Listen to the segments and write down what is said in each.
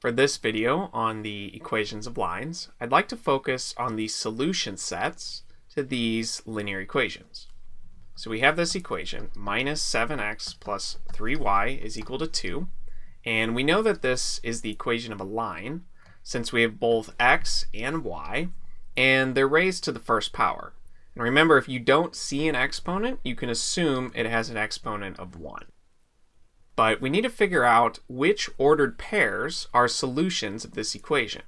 For this video on the equations of lines, I'd like to focus on the solution sets to these linear equations. So we have this equation, minus 7x plus 3y is equal to 2. And we know that this is the equation of a line since we have both x and y, and they're raised to the first power. And remember, if you don't see an exponent, you can assume it has an exponent of 1. But we need to figure out which ordered pairs are solutions of this equation.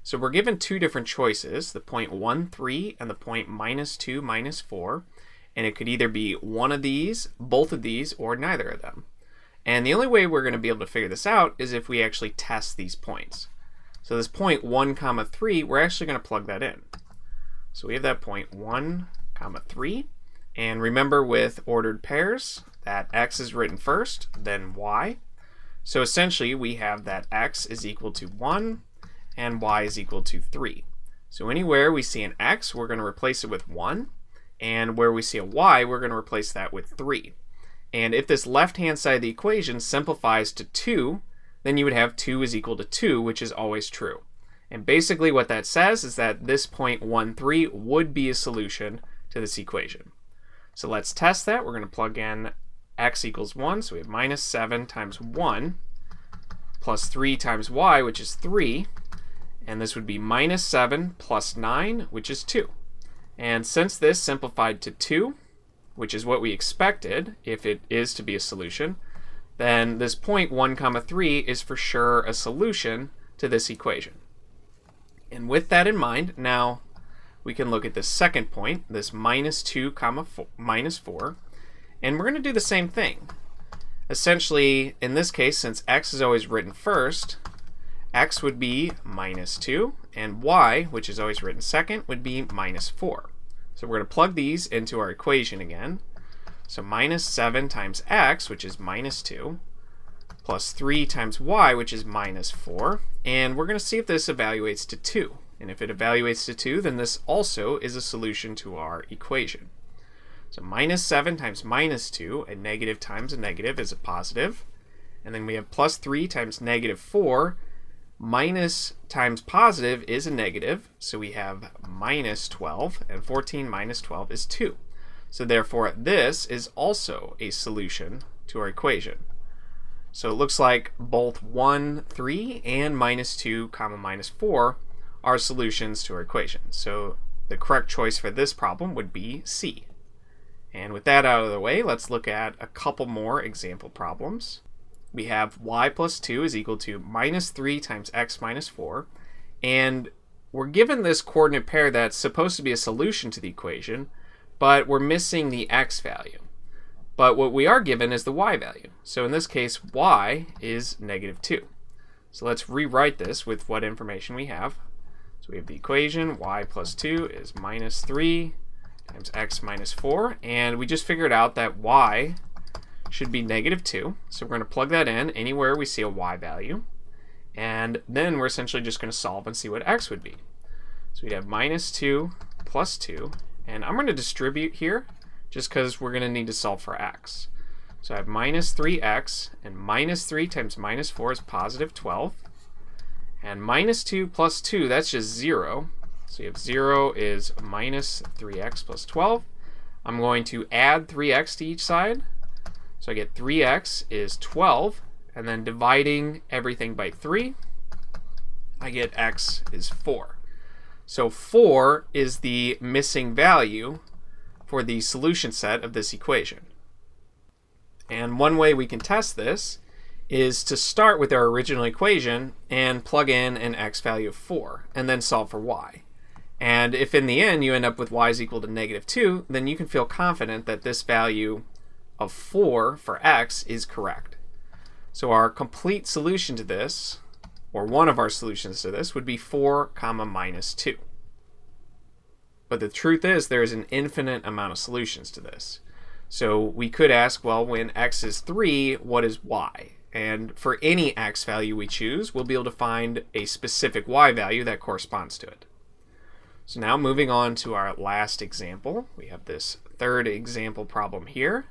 So we're given two different choices, the point 1, 3 and the point minus 2, minus 4. And it could either be one of these, both of these, or neither of them. And the only way we're going to be able to figure this out is if we actually test these points. So this point 1, 3, we're actually going to plug that in. So we have that point 1, 3. And remember, with ordered pairs, that x is written first, then y. So essentially, we have that x is equal to 1 and y is equal to 3. So anywhere we see an x, we're going to replace it with 1. And where we see a y, we're going to replace that with 3. And if this left-hand side of the equation simplifies to 2, then you would have 2 is equal to 2, which is always true. And basically what that says is that this point 1, 3 would be a solution to this equation. So let's test that. We're going to plug in x equals 1, so we have minus 7 times 1 plus 3 times y, which is 3. And this would be minus 7 plus 9, which is 2. And since this simplified to 2, which is what we expected if it is to be a solution, then this point 1, 3 is for sure a solution to this equation. And with that in mind, now we can look at the second point, this minus 2, minus 4, and we're going to do the same thing. Essentially, in this case, since x is always written first, x would be minus 2, and y, which is always written second, would be minus 4. So we're going to plug these into our equation again. So minus 7 times x, which is minus 2, plus 3 times y, which is minus 4. And we're going to see if this evaluates to 2. And if it evaluates to 2, then this also is a solution to our equation. So minus 7 times minus 2, a negative times a negative is a positive. And then we have plus 3 times negative 4. Minus times positive is a negative, so we have minus 12, and 14 minus 12 is 2. So therefore, this is also a solution to our equation. So it looks like both 1, 3 and minus 2, minus 4 are solutions to our equation. So the correct choice for this problem would be C. And with that out of the way, let's look at a couple more example problems. We have y plus 2 is equal to minus 3 times x minus 4. And we're given this coordinate pair that's supposed to be a solution to the equation, but we're missing the x value. But what we are given is the y value. So in this case, y is negative 2. So let's rewrite this with what information we have. So we have the equation y plus 2 is minus 3 times x minus 4. And we just figured out that y should be negative 2. So we're going to plug that in anywhere we see a y value. And then we're essentially just going to solve and see what x would be. So we'd have minus 2 plus 2. And I'm going to distribute here just because we're going to need to solve for x. So I have minus 3x, and minus 3 times minus 4 is positive 12. And minus 2 plus 2, that's just 0. So you have 0 is minus 3x plus 12. I'm going to add 3x to each side. So I get 3x is 12, and then dividing everything by 3, I get x is 4. So 4 is the missing value for the solution set of this equation. And one way we can test this is to start with our original equation and plug in an x value of 4, and then solve for y. And if in the end you end up with y is equal to negative 2, then you can feel confident that this value of 4 for x is correct. So our complete solution to this, or one of our solutions to this, would be 4, minus 2. But the truth is there is an infinite amount of solutions to this. So we could ask, well, when x is 3, what is y? And for any x value we choose, we'll be able to find a specific y value that corresponds to it. So now moving on to our last example, we have this third example problem here.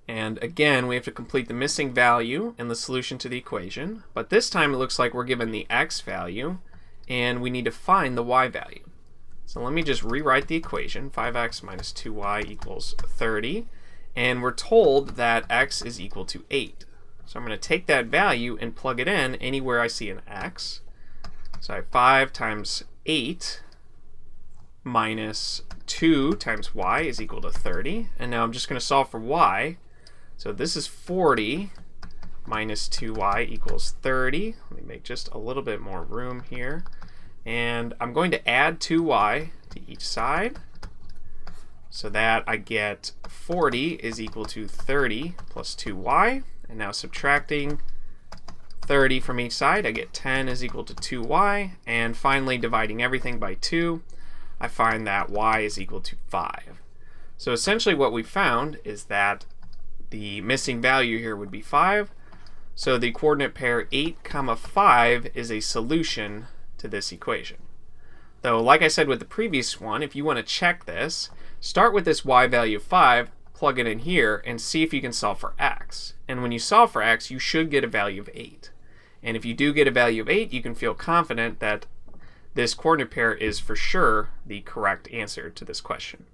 And again, we have to complete the missing value in the solution to the equation, but this time it looks like we're given the x value and we need to find the y value. So let me just rewrite the equation. 5x minus 2y equals 30, and we're told that x is equal to 8. So I'm going to take that value and plug it in anywhere I see an x. So I have 5 times 8 minus 2 times y is equal to 30. And now I'm just going to solve for y. So this is 40 minus 2y equals 30. Let me make just a little bit more room here. And I'm going to add 2y to each side so that I get 40 is equal to 30 plus 2y. And now subtracting 30 from each side, I get 10 is equal to 2y. And finally, dividing everything by 2, I find that y is equal to 5. So essentially what we found is that the missing value here would be 5. So the coordinate pair 8, 5 is a solution to this equation. Though, like I said with the previous one, if you want to check this, start with this y value of 5, plug it in here, and see if you can solve for x. And when you solve for x, you should get a value of 8. And if you do get a value of 8, you can feel confident that this coordinate pair is for sure the correct answer to this question.